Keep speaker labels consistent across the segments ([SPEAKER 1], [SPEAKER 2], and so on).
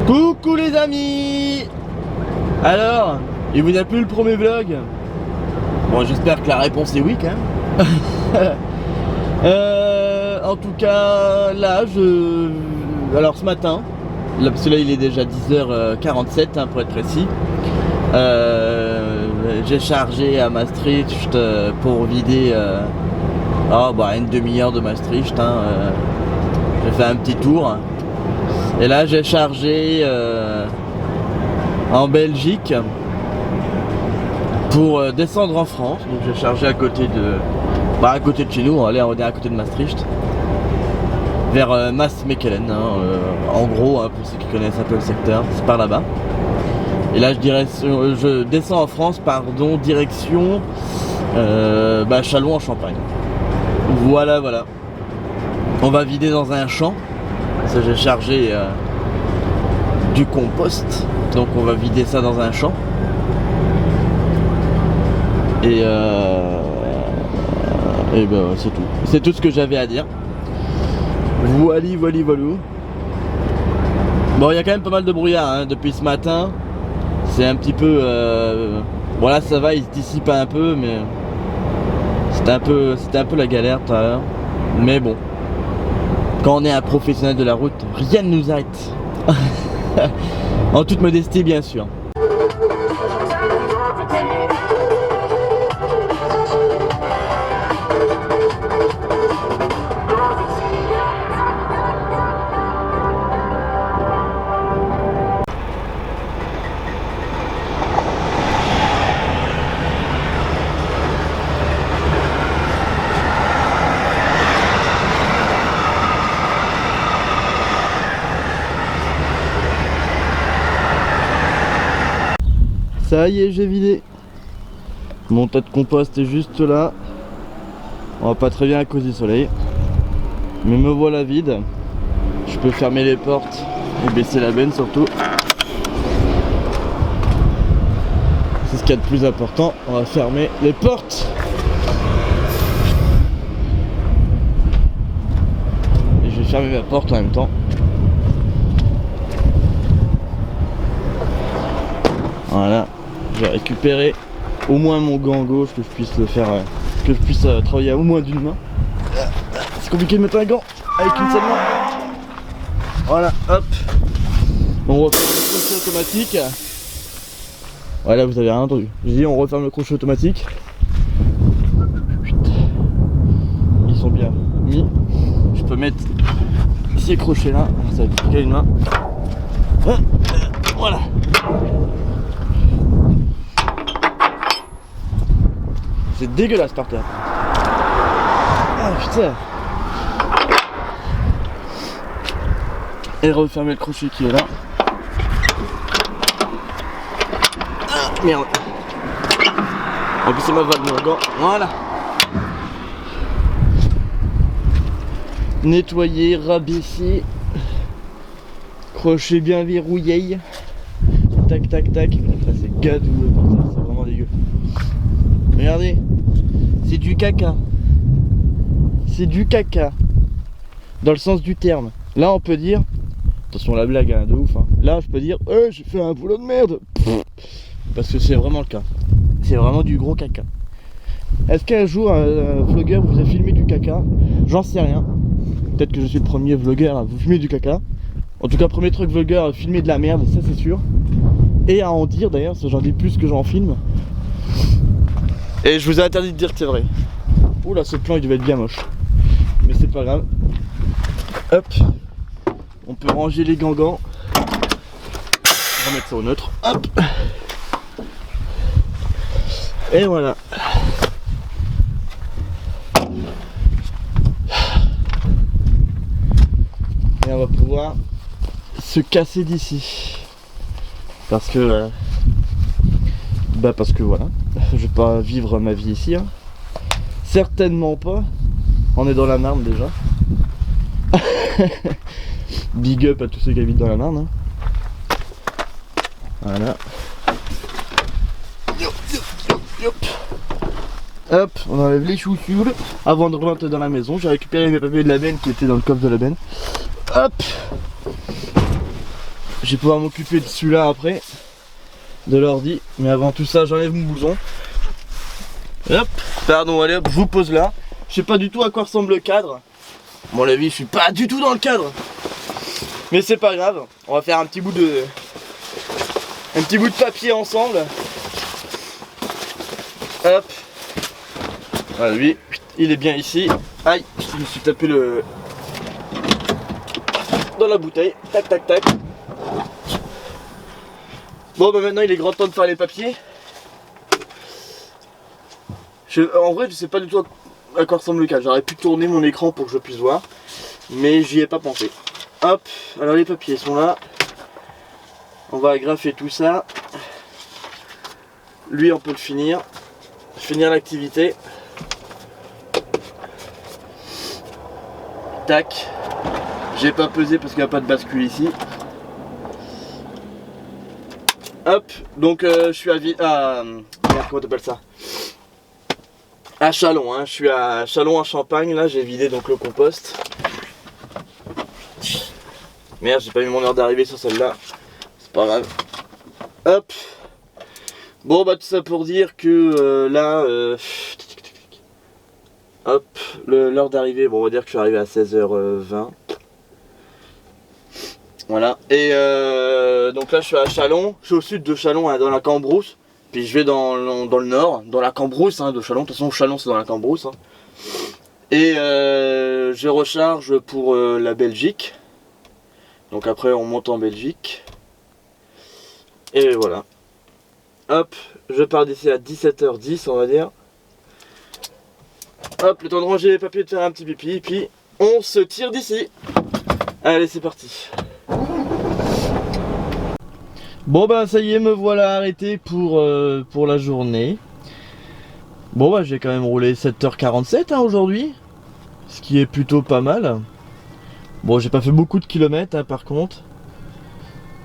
[SPEAKER 1] Coucou les amis. Alors, il vous a plu le premier vlog? Bon, j'espère que la réponse est oui quand même. En tout cas, là, alors ce matin, là, parce que là il est déjà 10h47 hein, pour être précis, j'ai chargé à Maastricht pour vider une demi-heure de Maastricht. J'ai fait un petit tour. Et là j'ai chargé en Belgique pour descendre en France. Donc j'ai chargé à côté de chez nous, on est à côté de Maastricht, vers Maasmechelen, en gros, pour ceux qui connaissent un peu le secteur, c'est par là-bas. Et là je descends en France, direction Châlons en Champagne. Voilà. On va vider dans un champ. Ça, j'ai chargé du compost, donc on va vider ça dans un champ. Et ben c'est tout. C'est tout ce que j'avais à dire. Voilà. Bon, il y a quand même pas mal de brouillard depuis ce matin. C'est un petit peu voilà, ça va, il se dissipe un peu, mais c'était un peu la galère tout à l'heure. Mais bon, quand on est un professionnel de la route, rien ne nous arrête. En toute modestie, bien sûr. Ça y est, j'ai vidé. Mon tas de compost est juste là. On va pas très bien à cause du soleil, mais me voilà vide. Je peux fermer les portes et baisser la benne surtout. C'est ce qu'il y a de plus important. On va fermer les portes. Et je vais fermer ma porte en même temps. Voilà. Je vais récupérer au moins mon gant gauche, que je puisse le faire, que je puisse travailler au moins d'une main. C'est compliqué de mettre un gant avec une seule main. Voilà, hop. On referme le crochet automatique. Voilà, vous avez rien entendu. J'ai dit on referme le crochet automatique. Ils sont bien mis. Je peux mettre ces crochets là. Ça va être compliqué à une main. Voilà. C'est dégueulasse par terre. Ah putain. Et refermer le crochet qui est là. Ah merde. En plus c'est ma vague de gant. Voilà. Nettoyer, rabaisser. Crochet bien verrouillé. Tac tac tac. Ça c'est gadou par terre, c'est vraiment dégueu. Regardez, c'est du caca. C'est du caca. Dans le sens du terme. Là on peut dire, attention la blague de ouf Là je peux dire, j'ai fait un boulot de merde. Parce que c'est vraiment le cas. C'est vraiment du gros caca. Est-ce qu'un jour un vlogueur vous a filmé du caca? J'en sais rien. Peut-être que je suis le premier vlogueur à vous filmer du caca. En tout cas premier truc vlogueur à filmer de la merde, ça c'est sûr. Et à en dire d'ailleurs, j'en dis plus que j'en filme. Et je vous ai interdit de dire que c'est vrai. Oula, ce plan il devait être bien moche. Mais c'est pas grave. Hop. On peut ranger les gants. Remettre ça au neutre. Hop. Et voilà. Et on va pouvoir se casser d'ici. Parce que voilà, je vais pas vivre ma vie ici. Certainement pas. On est dans la Marne déjà. Big up à tous ceux qui habitent dans la Marne. Voilà. Hop, on enlève les chaussures avant de rentrer dans la maison. J'ai récupéré mes papiers de la benne qui étaient dans le coffre de la benne. Hop. je vais pouvoir m'occuper de celui-là après, de l'ordi. Mais avant tout ça, j'enlève mon blouson. Hop, pardon, allez hop, je vous pose là. Je sais pas du tout à quoi ressemble le cadre. À mon avis, je suis pas du tout dans le cadre. Mais c'est pas grave, on va faire un petit bout de papier ensemble. Hop. Voilà, lui, il est bien ici. Aïe, je me suis tapé le dans la bouteille. Tac, tac, tac. Bon, bah maintenant il est grand temps de faire les papiers. En vrai, je sais pas du tout à quoi ressemble le cadre. J'aurais pu tourner mon écran pour que je puisse voir, mais j'y ai pas pensé. Hop, alors les papiers sont là. On va agrafer tout ça. Lui, on peut le finir. Finir l'activité. Tac. J'ai pas pesé parce qu'il n'y a pas de bascule ici. Hop, donc je suis à comment t'appelles ça? À Châlons, hein. Je suis à Châlons en Champagne, là j'ai vidé donc le compost. Merde, j'ai pas mis mon heure d'arrivée sur celle-là. C'est pas grave. Hop. Bon bah tout ça pour dire que là hop, l'heure d'arrivée, bon on va dire que je suis arrivé à 16h20. Voilà. Et donc là je suis à Châlons, je suis au sud de Châlons, hein, dans la Cambrousse. Puis je vais dans le nord, dans la Cambrousse, hein, de Châlons. De toute façon Châlons c'est dans la Cambrousse, hein. Et je recharge pour la Belgique. Donc après on monte en Belgique. Et voilà. Hop, je pars d'ici à 17h10 on va dire. Hop, le temps de ranger les papiers, de faire un petit pipi, et puis on se tire d'ici. Allez, c'est parti. Bon bah ça y est, me voilà arrêté pour la journée. Bon bah j'ai quand même roulé 7h47 hein, aujourd'hui. Ce qui est plutôt pas mal. Bon, j'ai pas fait beaucoup de kilomètres hein, par contre.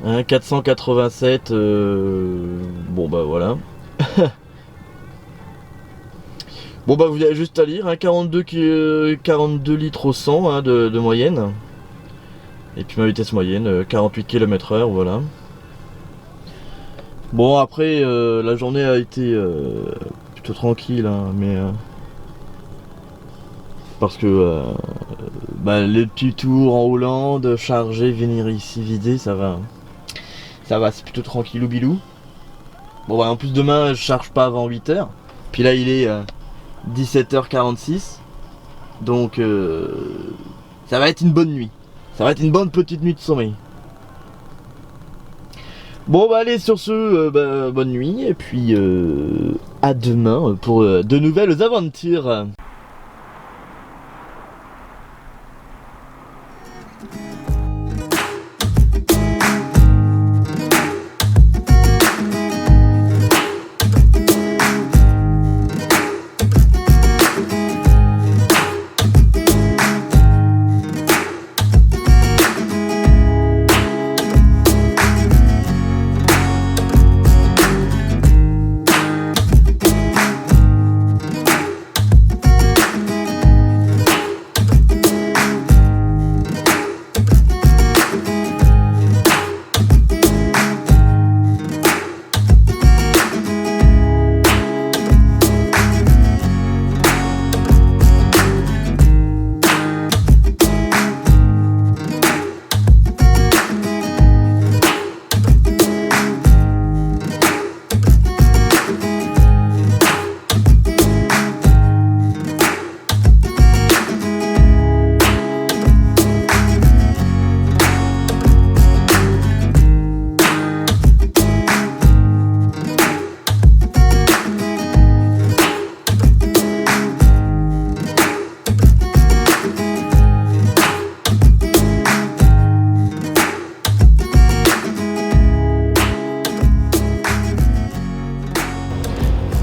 [SPEAKER 1] Hein, 487, bon bah voilà. Bon bah vous avez juste à lire, hein, 42 litres au 100 hein, de moyenne. Et puis ma vitesse moyenne, 48 km/h, voilà. Bon après, la journée a été plutôt tranquille, hein, mais... parce que bah, les petits tours en Hollande, charger, venir ici, vider, ça va. Ça va, c'est plutôt tranquillou bilou. Bon bah en plus demain je charge pas avant 8h. Puis là il est 17h46. Donc ça va être une bonne nuit. Ça va être une bonne petite nuit de sommeil. Bon bah allez sur ce, bonne nuit. Et puis à demain pour de nouvelles aventures.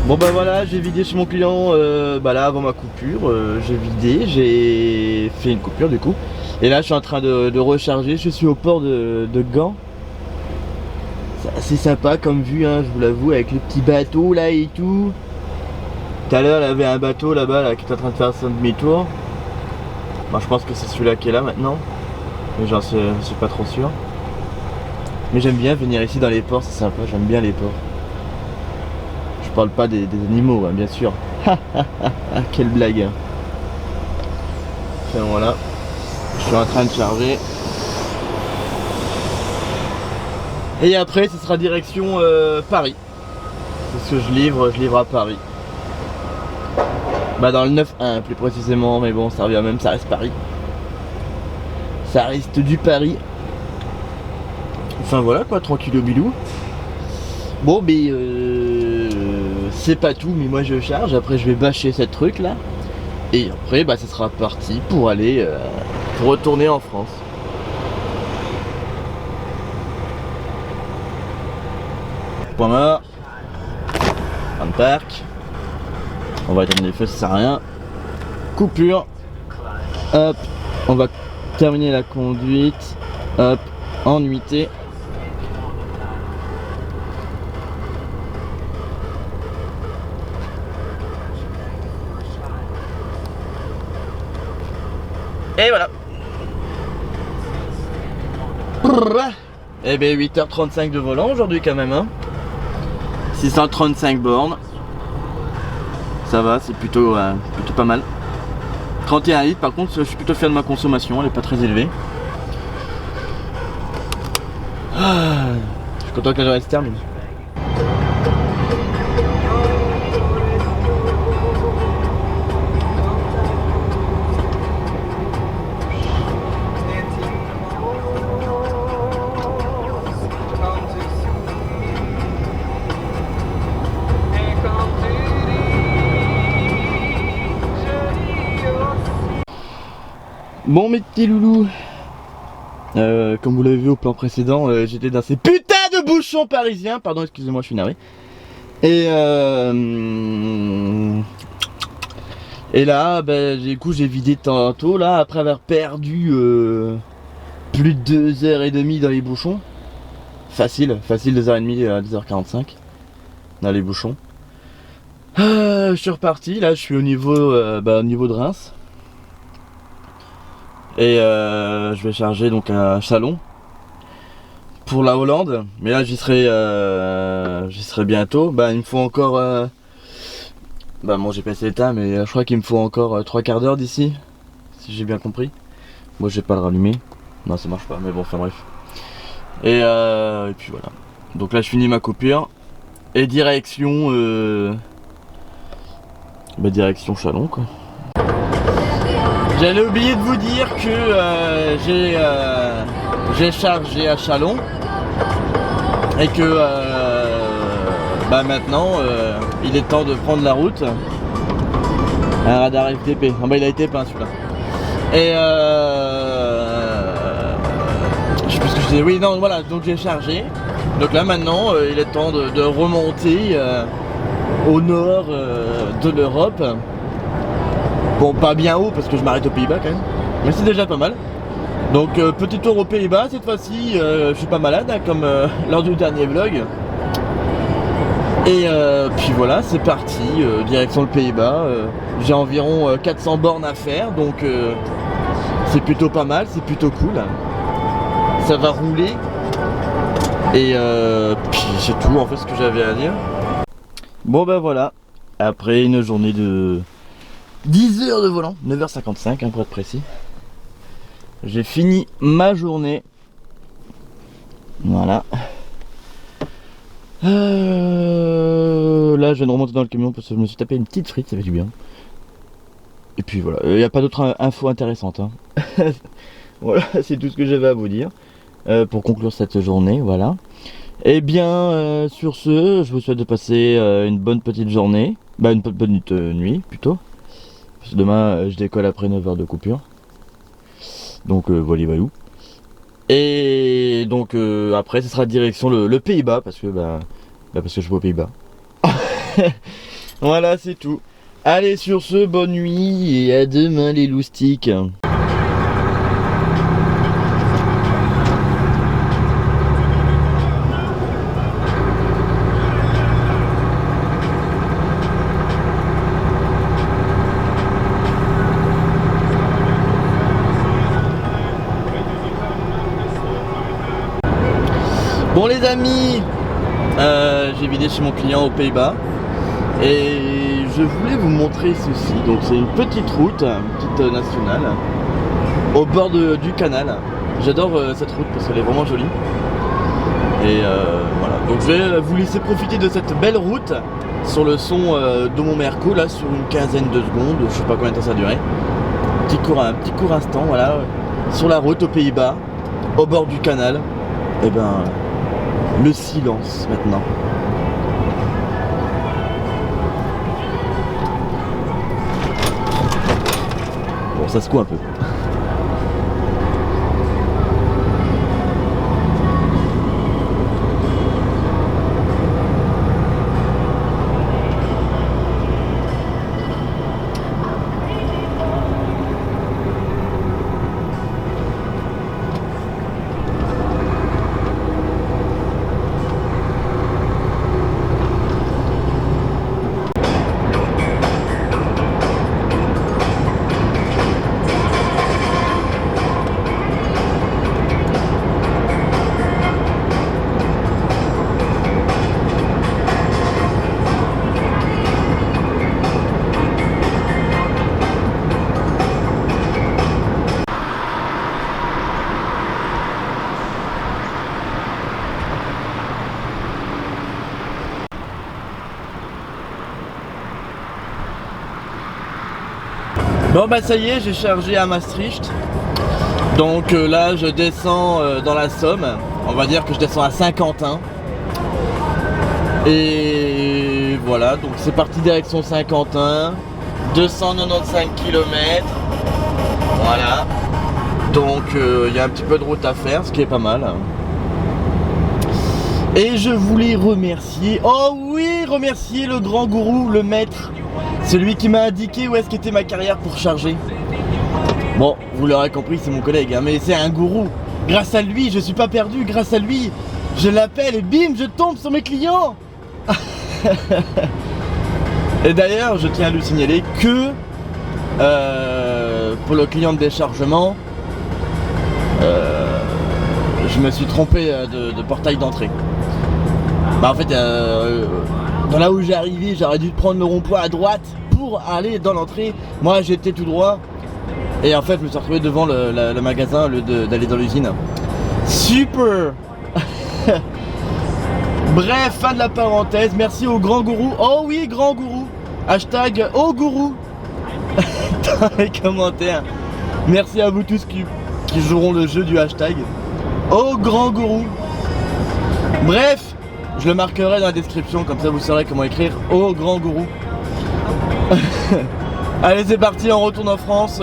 [SPEAKER 1] Bon bah voilà, j'ai vidé chez mon client bah là avant ma coupure, j'ai vidé, j'ai fait une coupure du coup. Et là je suis en train de recharger, je suis au port de Gand. C'est assez sympa comme vue hein, je vous l'avoue, avec les petits bateaux là et tout. Tout à l'heure il y avait un bateau là-bas là, qui est en train de faire son demi-tour. Bon, je pense que c'est celui-là qui est là maintenant, mais j'en suis pas trop sûr. Mais j'aime bien venir ici dans les ports, c'est sympa, j'aime bien les ports. Je parle pas des animaux, hein, bien sûr. Quelle blague. Hein. Enfin voilà, je suis en train de charger. Et après, ce sera direction Paris. Parce que je livre à Paris. Bah dans le 9-1 plus précisément, mais bon, ça revient même, ça reste Paris. Ça reste du Paris. Enfin voilà quoi, tranquille au bilou. Bon mais c'est pas tout, mais moi je charge, après je vais bâcher cette truc là. Et après bah ça sera parti pour aller pour retourner en France. Point mort. Fin de parc. On va éteindre les feux, ça sert à rien. Coupure. Hop. On va terminer la conduite. Hop. En nuitée. Et voilà. Et bien 8h35 de volant aujourd'hui quand même hein. 635 bornes. Ça va, c'est plutôt pas mal. 31 litres par contre, je suis plutôt fier de ma consommation, elle est pas très élevée. Je suis content que la journée se termine. Bon mes petits loulous, comme vous l'avez vu au plan précédent, j'étais dans ces putains de bouchons parisiens, pardon excusez-moi je suis navré. Et là, bah, du coup j'ai vidé tantôt là, après avoir perdu plus de 2h30 dans les bouchons. Facile 2h30 à 2h45 dans les bouchons. Je suis reparti, là je suis au niveau de Reims. Et je vais charger donc à Chalon pour la Hollande, mais là j'y serai bientôt. Bah il me faut encore bah mon GPS est éteint, mais je crois qu'il me faut encore 3 quarts d'heure d'ici, si j'ai bien compris. Moi je vais pas le rallumer, non ça marche pas, mais bon enfin bref. Et puis voilà, donc là je finis ma coupure et direction direction Chalon quoi. J'allais oublier de vous dire que j'ai chargé à Chalon et que bah maintenant il est temps de prendre la route. Un radar FTP, ah bah il a été peint celui-là. Et je sais plus ce que je disais, oui non voilà, donc j'ai chargé. Donc là maintenant il est temps de remonter au nord de l'Europe. Bon, pas bien haut parce que je m'arrête aux Pays-Bas quand même, mais c'est déjà pas mal. Donc petit tour aux Pays-Bas, cette fois-ci je suis pas malade hein, comme lors du dernier vlog. Et puis voilà, c'est parti, direction le Pays-Bas. J'ai environ 400 bornes à faire, donc c'est plutôt pas mal, c'est plutôt cool. Ça va rouler. Et puis c'est tout en fait ce que j'avais à dire. Bon ben voilà, après une journée de 10 heures de volant, 9h55 hein, pour être précis. J'ai fini ma journée. Voilà. Là je viens de remonter dans le camion parce que je me suis tapé une petite frite, ça fait du bien. Et puis voilà, il n'y a pas d'autres infos intéressantes hein. Voilà, c'est tout ce que j'avais à vous dire pour conclure cette journée, voilà. Et bien sur ce, je vous souhaite de passer une bonne petite journée. Bah une petite nuit plutôt. Parce que demain je décolle après 9 heures de coupure. Donc voilà. Et donc après ce sera direction le Pays-Bas parce que parce que je vais aux Pays-Bas. Voilà c'est tout. Allez sur ce, bonne nuit et à demain les loustiques. Bon les amis, j'ai vidé chez mon client aux Pays-Bas et je voulais vous montrer ceci. Donc c'est une petite route, une petite nationale au bord du canal. J'adore cette route parce qu'elle est vraiment jolie. Et voilà, donc je vais vous laisser profiter de cette belle route sur le son de mon Merco là sur une quinzaine de secondes, je sais pas combien de temps ça a duré. Un petit court instant, voilà, sur la route aux Pays-Bas, au bord du canal. Et ben le silence maintenant. Bon, ça secoue un peu. Bon bah ça y est, j'ai chargé à Maastricht. Donc là je descends dans la Somme. On va dire que je descends à Saint-Quentin. Et voilà, donc c'est parti direction Saint-Quentin. 295 km. Voilà. Donc il y a un petit peu de route à faire, ce qui est pas mal. Et je voulais remercier, oh oui, remercier le grand gourou, le maître. Celui qui m'a indiqué où est-ce qu'était ma carrière pour charger. Bon, vous l'aurez compris, c'est mon collègue, hein, mais c'est un gourou. Grâce à lui, je suis pas perdu, grâce à lui, je l'appelle et bim, je tombe sur mes clients. Et d'ailleurs, je tiens à lui signaler que pour le client de déchargement, je me suis trompé de portail d'entrée. Bah en fait, dans là où j'ai arrivé, j'aurais dû prendre le rond-point à droite pour aller dans l'entrée. Moi j'étais tout droit et en fait je me suis retrouvé devant le magasin au lieu d'aller dans l'usine. Super. Bref, fin de la parenthèse. Merci au grand gourou. Oh oui, grand gourou. Hashtag oh gourou dans les commentaires. Merci à vous tous qui joueront le jeu du hashtag oh grand gourou. Bref, je le marquerai dans la description, comme ça vous saurez comment écrire oh grand gourou. Allez c'est parti, on retourne en France,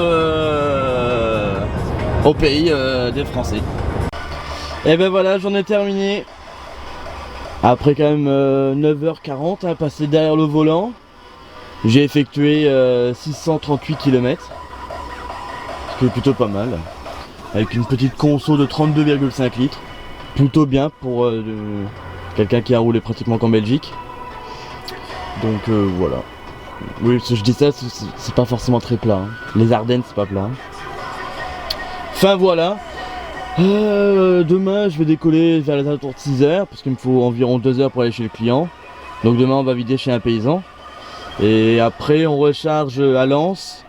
[SPEAKER 1] au pays des Français. Et ben voilà, j'en ai terminé. Après quand même 9h40 passé derrière le volant. J'ai effectué 638 km. Ce qui est plutôt pas mal. Avec une petite conso de 32,5 litres. Plutôt bien pour quelqu'un qui a roulé pratiquement qu'en Belgique. Donc voilà. Oui, je dis ça, c'est pas forcément très plat. Hein. Les Ardennes, c'est pas plat. Enfin voilà. Demain, je vais décoller vers les alentours de 6h, parce qu'il me faut environ 2 heures pour aller chez le client. Donc demain, on va vider chez un paysan. Et après, on recharge à Lens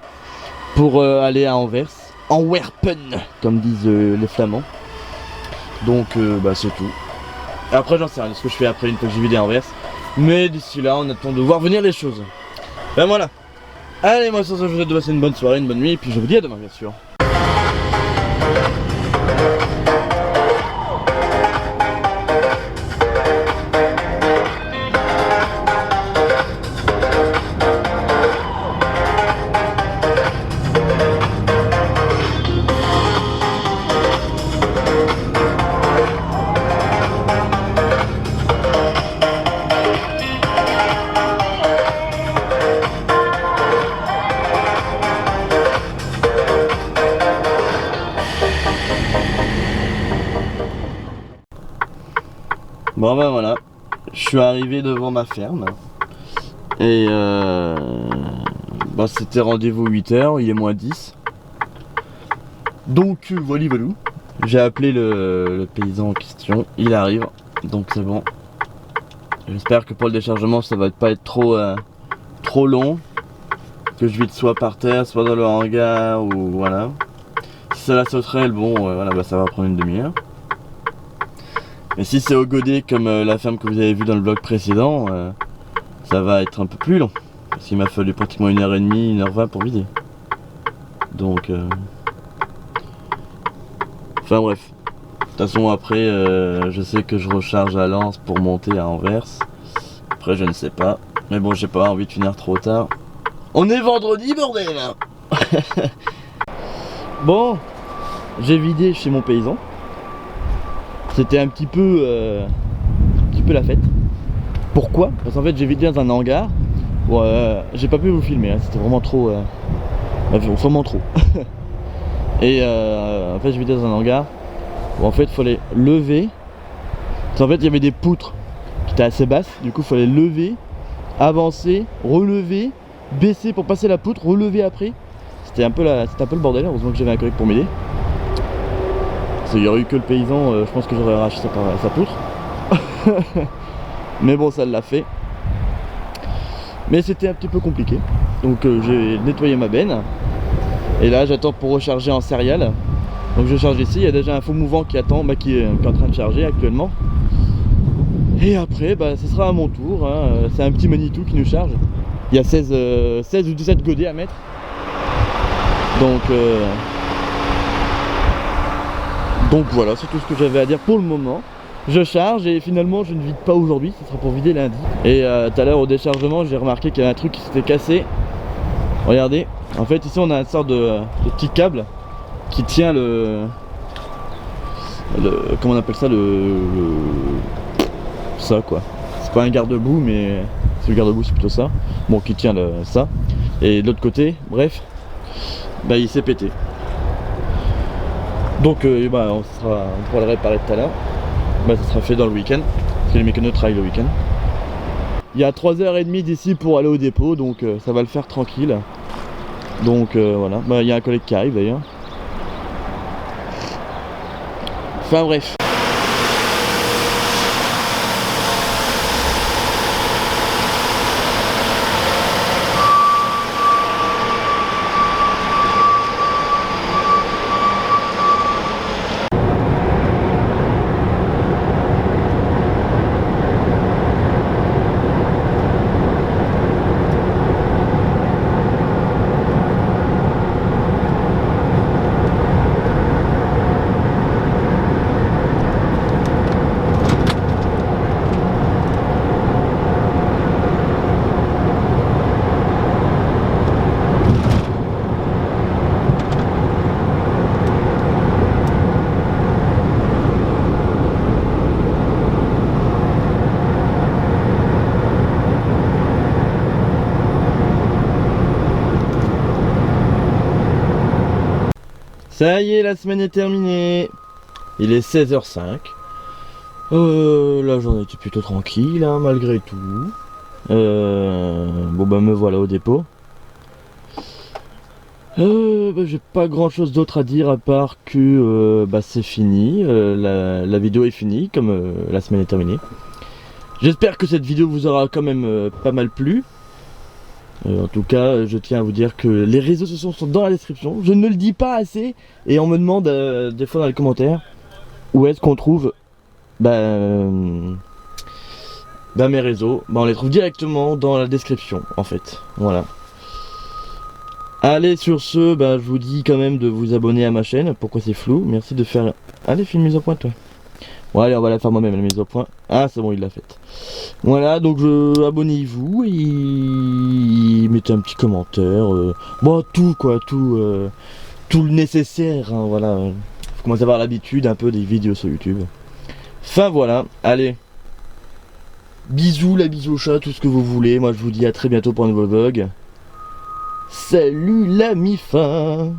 [SPEAKER 1] pour aller à Anvers. Antwerpen, comme disent les Flamands. Donc bah c'est tout. Et après j'en sais rien de ce que je fais après une fois que j'ai vidé Anvers. Mais d'ici là on attend de voir venir les choses. Ben voilà. Allez, moi sur ce je vous souhaite de passer une bonne soirée, une bonne nuit. Et puis je vous dis à demain bien sûr. Bon ben voilà, je suis arrivé devant ma ferme et bah, c'était rendez-vous 8h, il est moins 10. Donc voilà, j'ai appelé le paysan en question, il arrive Donc c'est bon. J'espère que pour le déchargement ça va pas être trop long. Que je vide soit par terre, soit dans le hangar ou voilà. Si c'est la sauterelle, bon voilà, bah, ça va prendre une demi-heure. Mais si c'est au godet comme la ferme que vous avez vu dans le vlog précédent, ça va être un peu plus long. Parce qu'il m'a fallu pratiquement 1h30, 1h20 pour vider. Donc enfin bref. De toute façon après je sais que je recharge à Lens pour monter à Anvers. Après je ne sais pas. Mais bon, j'ai pas envie de finir trop tard. On est vendredi, bordel. Bon, j'ai vidé chez mon paysan. C'était un petit peu la fête. Pourquoi? Parce qu'en fait j'ai vidé dans un hangar. Bon, j'ai pas pu vous filmer, hein. C'était vraiment trop vraiment trop. Et en fait j'ai vidé dans un hangar où en fait il fallait lever. Parce qu'en fait il y avait des poutres qui étaient assez basses. Du coup il fallait lever, avancer, relever, baisser pour passer la poutre, relever après. C'était un peu le bordel. Heureusement que j'avais un collègue pour m'aider. S'il y aurait eu que le paysan, je pense que j'aurais arraché sa poutre. Mais bon, ça l'a fait. Mais c'était un petit peu compliqué. Donc j'ai nettoyé ma benne. Et là j'attends pour recharger en céréales. Donc je charge ici, il y a déjà un faux mouvant qui attend, qui est en train de charger actuellement. Et après bah, ce sera à mon tour, hein. C'est un petit Manitou qui nous charge. Il y a 16 ou 17 godets à mettre. Donc voilà, c'est tout ce que j'avais à dire pour le moment. Je charge et finalement je ne vide pas aujourd'hui, ce sera pour vider lundi. Et tout à l'heure au déchargement j'ai remarqué qu'il y avait un truc qui s'était cassé. Regardez, en fait ici on a une sorte de petit câble qui tient comment on appelle ça, ça quoi. C'est pas un garde-boue mais c'est le garde-boue, c'est plutôt ça. Bon, qui tient ça. Et de l'autre côté, bref, bah il s'est pété. Donc bah, on pourra le réparer tout à l'heure. Bah ça sera fait dans le week-end, parce que les mécanos travaillent le week-end. Il y a 3h30 d'ici pour aller au dépôt, donc ça va le faire tranquille. Donc voilà, bah il y a un collègue qui arrive d'ailleurs. Enfin bref. Ça y est, la semaine est terminée. Il est 16h05. La journée était plutôt tranquille, hein, malgré tout. Bon bah me voilà au dépôt. Bah, j'ai pas grand chose d'autre à dire à part que bah, c'est fini. La vidéo est finie, comme la semaine est terminée. J'espère que cette vidéo vous aura quand même pas mal plu. En tout cas, je tiens à vous dire que les réseaux sociaux sont dans la description. Je ne le dis pas assez et on me demande des fois dans les commentaires où est-ce qu'on trouve mes réseaux. Bah, on les trouve directement dans la description en fait. Voilà. Allez, sur ce, bah, je vous dis quand même de vous abonner à ma chaîne. Pourquoi c'est flou? Merci de faire... Allez, fais une mise au point toi. Bon allez, on va la faire moi-même la mise au point. Ah c'est bon, il l'a faite. Voilà, donc abonnez-vous et mettez un petit commentaire. Bon, tout quoi, tout le nécessaire, hein, voilà. Faut commencer à avoir l'habitude un peu des vidéos sur YouTube. Enfin voilà, allez. Bisous la bise au chat, tout ce que vous voulez. Moi je vous dis à très bientôt pour un nouveau vlog. Salut la mi-fin.